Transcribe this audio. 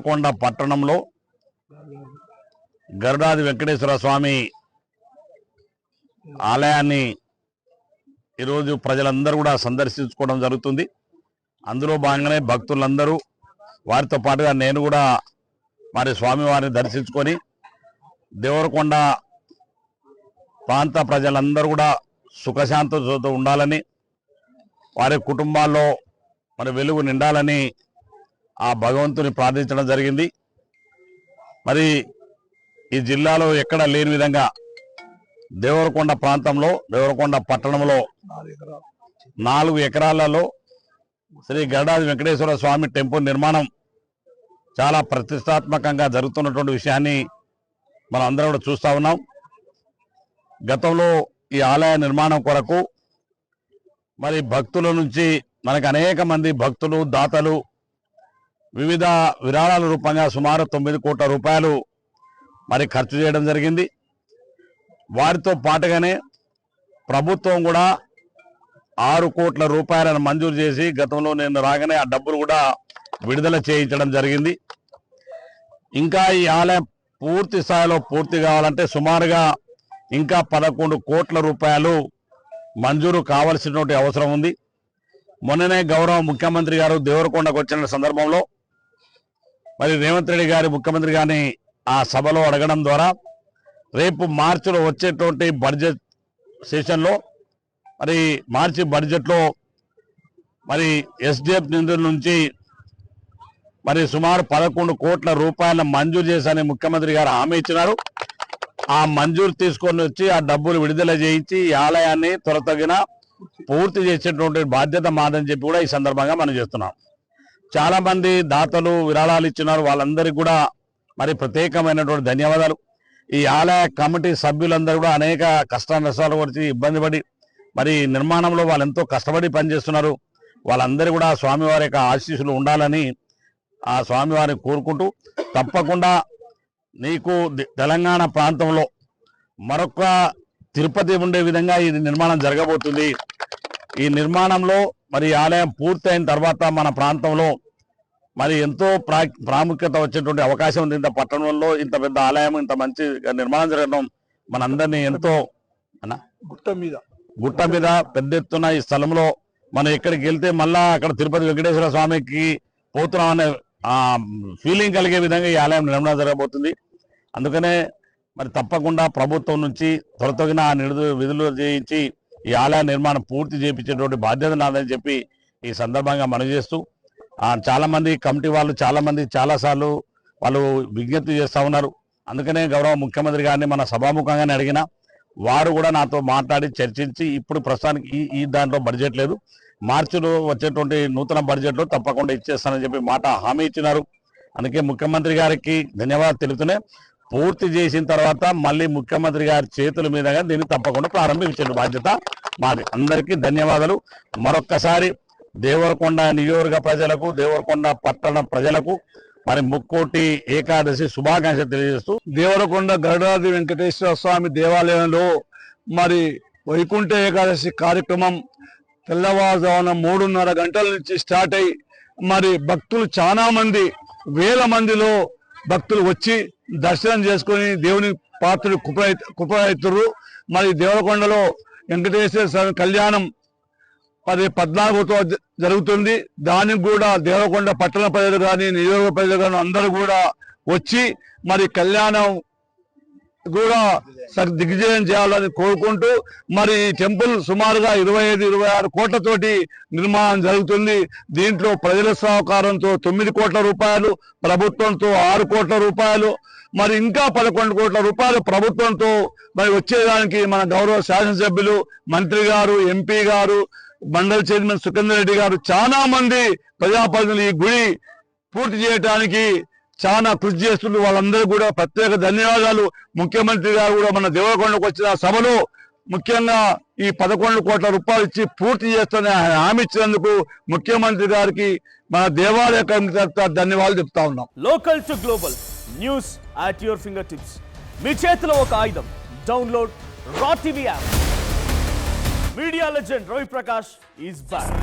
దేవరకొండ పట్టణంలో గరుడాది వెంకటేశ్వర స్వామి ఆలయాన్ని ఈరోజు ప్రజలందరూ కూడా సందర్శించుకోవడం జరుగుతుంది. అందులో భాగంగానే భక్తులందరూ వారితో పాటుగా నేను కూడా మరి స్వామివారిని దర్శించుకొని దేవరకొండ ప్రాంత ప్రజలందరూ కూడా సుఖశాంతితో ఉండాలని, వారి కుటుంబాల్లో మరి వెలుగు నిండాలని ఆ భగవంతుని ప్రార్థించడం జరిగింది. మరి ఈ జిల్లాలో ఎక్కడ లేని విధంగా దేవరకొండ ప్రాంతంలో, దేవరకొండ పట్టణంలో 4 ఎకరాలలో శ్రీ గరుడాది వెంకటేశ్వర స్వామి టెంపుల్ నిర్మాణం చాలా ప్రతిష్టాత్మకంగా జరుగుతున్నటువంటి విషయాన్ని మనం అందరం కూడా చూస్తూ ఉన్నాం. గతంలో ఈ ఆలయ నిర్మాణం కొరకు మరి భక్తుల నుంచి మనకు అనేక మంది భక్తులు, దాతలు వివిధ విరాళాల రూపంగా సుమారు 9 కోట్ల రూపాయలు మరి ఖర్చు చేయడం జరిగింది. వారితో పాటుగానే ప్రభుత్వం కూడా 6 కోట్ల రూపాయలను మంజూరు చేసి గతంలో నేను రాగానే ఆ డబ్బులు కూడా విడుదల చేయించడం జరిగింది. ఇంకా ఈ ఆలయం పూర్తి స్థాయిలో పూర్తి కావాలంటే సుమారుగా ఇంకా 11 కోట్ల రూపాయలు మంజూరు కావాల్సినటువంటి అవసరం ఉంది. మొన్ననే గౌరవ ముఖ్యమంత్రి గారు దేవరకొండకు వచ్చిన సందర్భంలో మరి రేవంత్ రెడ్డి గారి ముఖ్యమంత్రి గారిని ఆ సభలో అడగడం ద్వారా రేపు మార్చిలో వచ్చేటువంటి బడ్జెట్ సెషన్లో మరి మార్చి బడ్జెట్లో మరి ఎస్డిఎఫ్ నిధుల నుంచి మరి సుమారు 11 కోట్ల రూపాయల మంజూరు చేశారని ముఖ్యమంత్రి గారు హామీ ఇచ్చినారు. ఆ మంజూరు తీసుకొని వచ్చి ఆ డబ్బులు విడుదల చేయించి ఈ ఆలయాన్ని త్వరతగిన పూర్తి చేసేటువంటి బాధ్యత మాదని చెప్పి కూడా ఈ సందర్భంగా మనం చేస్తున్నాం. చాలా మంది దాతలు విరాళాలు ఇచ్చినారు, వాళ్ళందరికీ కూడా మరి ప్రత్యేకమైనటువంటి ధన్యవాదాలు. ఈ ఆలయ కమిటీ సభ్యులందరూ కూడా అనేక కష్ట నష్టాలు వచ్చి ఇబ్బంది పడి మరి నిర్మాణంలో వాళ్ళు ఎంతో కష్టపడి పనిచేస్తున్నారు. వాళ్ళందరూ కూడా స్వామివారి యొక్క ఆశీస్సులు ఉండాలని ఆ స్వామివారిని కోరుకుంటూ, తప్పకుండా నీకు తెలంగాణ ప్రాంతంలో మరొక తిరుపతి ఉండే విధంగా ఈ నిర్మాణం జరగబోతుంది. ఈ నిర్మాణంలో మరి ఆలయం పూర్తయిన తర్వాత మన ప్రాంతంలో మరి ఎంతో ప్రాముఖ్యత వచ్చేటువంటి అవకాశం ఉంది. ఇంత పట్టణంలో ఇంత పెద్ద ఆలయం, ఇంత మంచి నిర్మాణం జరగడం మనందరినీ ఎంతో గుట్ట మీద పెద్ద ఎత్తున ఈ స్థలంలో మనం ఎక్కడికి వెళ్తే మళ్ళా అక్కడ తిరుపతి వెంకటేశ్వర స్వామికి పోతున్నాం అనే ఫీలింగ్ కలిగే విధంగా ఈ ఆలయం నిర్మాణం జరగబోతుంది. అందుకనే మరి తప్పకుండా ప్రభుత్వం నుంచి త్వరతగిన ఆ విధులు చేయించి ఈ ఆలయ నిర్మాణం పూర్తి చేయించేటువంటి బాధ్యత నాదని చెప్పి ఈ సందర్భంగా మనవి చేస్తూ, చాలా మంది కమిటీ వాళ్ళు చాలాసార్లు వాళ్ళు విజ్ఞప్తి చేస్తూ ఉన్నారు. అందుకనే గౌరవ ముఖ్యమంత్రి గారిని మన సభాముఖంగానే అడిగినా వారు కూడా నాతో మాట్లాడి చర్చించి ఇప్పుడు ప్రస్తుతానికి ఈ దాంట్లో బడ్జెట్ లేదు, మార్చిలో వచ్చేటువంటి నూతన బడ్జెట్లో తప్పకుండా ఇచ్చేస్తానని చెప్పి మాట హామీ ఇచ్చినారు. అందుకే ముఖ్యమంత్రి గారికి ధన్యవాదాలు తెలుపుతూనే పూర్తి చేసిన తర్వాత మళ్ళీ ముఖ్యమంత్రి గారి చేతుల మీదుగా దీన్ని తప్పకుండా ప్రారంభించే బాధ్యత మాది. అందరికీ ధన్యవాదాలు. మరొక్కసారి దేవరకొండ నియోజకవర్గ ప్రజలకు, దేవరకొండ పట్టణ ప్రజలకు మరి ముక్కోటి ఏకాదశి శుభాకాంక్షలు తెలియజేస్తూ, దేవరకొండ గరుడాది వెంకటేశ్వర స్వామి దేవాలయంలో మరి వైకుంఠ ఏకాదశి కార్యక్రమం తెల్లవారుజామున 3:30 గంటల నుంచి స్టార్ట్ అయ్యి మరి భక్తులు చాలా మంది, వేల మందిలో భక్తులు వచ్చి దర్శనం చేసుకొని దేవుని పాత్రలు కృపయితురు. మరి దేవరకొండలో వెంకటేశ్వర స్వామి కళ్యాణం 14తో జరుగుతుంది. దానికి కూడా దేవరకొండ పట్టణ ప్రజలు కానీ, నియోజక ప్రజలు కానీ అందరూ కూడా వచ్చి మరి కళ్యాణం కూడా దిగ్విజయం చేయాలని కోరుకుంటూ, మరి ఈ టెంపుల్ సుమారుగా 25-26 కోట్లతోటి నిర్మాణం జరుగుతుంది. దీంట్లో ప్రజల సహకారంతో 9 కోట్ల రూపాయలు, ప్రభుత్వంతో 6 కోట్ల రూపాయలు, మరి ఇంకా 11 కోట్ల రూపాయలు ప్రభుత్వంతో మరి వచ్చేదానికి మన గౌరవ శాసనసభ్యులు, మంత్రి గారు, ఎంపీ గారు, మండలి చైర్మన్ సుఖేందర్ రెడ్డి గారు, చాలా మంది ప్రజాప్రతినిధులు ఈ గుడి పూర్తి చేయడానికి చాలా కృషి చేస్తుంది. వాళ్ళందరూ కూడా ప్రత్యేక ధన్యవాదాలు. ముఖ్యమంత్రి గారు కూడా మన దేవరకొండకు వచ్చిన సభలో ముఖ్యంగా ఈ 11 కోట్ల రూపాయలు ఇచ్చి పూర్తి చేస్తానని హామీ ఇచ్చినందుకు ముఖ్యమంత్రి గారికి మన దేవాలయ కమిటీ తరఫున ధన్యవాదాలు చెప్తా ఉన్నాం. Local to global news at your fingertips. మీ చేతిలో ఒక ఆయుధం. Download Raw TV app. Media legend Ravi Prakash is back.